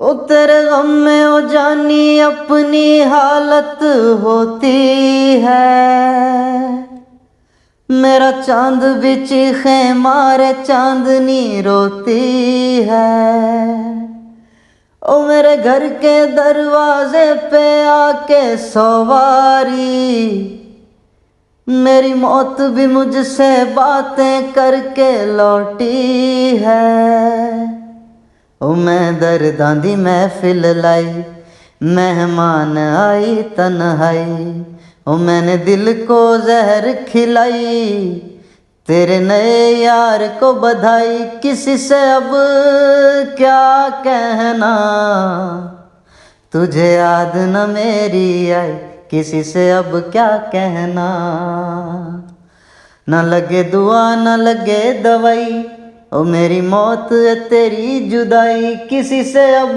ओ तेरे गम में ओ जानी अपनी हालत होती है। मेरा चांद भी चीखे मारे चांदनी रोती है। ओ मेरे घर के दरवाजे पे आके सवारी, मेरी मौत भी मुझसे बातें करके लौटी है। ओ मैं दर्दां दी महफिल लाई, मेहमान आई तन्हाई। ओ मैंने दिल को जहर खिलाई, तेरे नए यार को बधाई। किसी से अब क्या कहना, तुझे याद न मेरी आई। किसी से अब क्या कहना, न लगे दुआ न लगे दवाई। ओ मेरी मौत है तेरी जुदाई, किसी से अब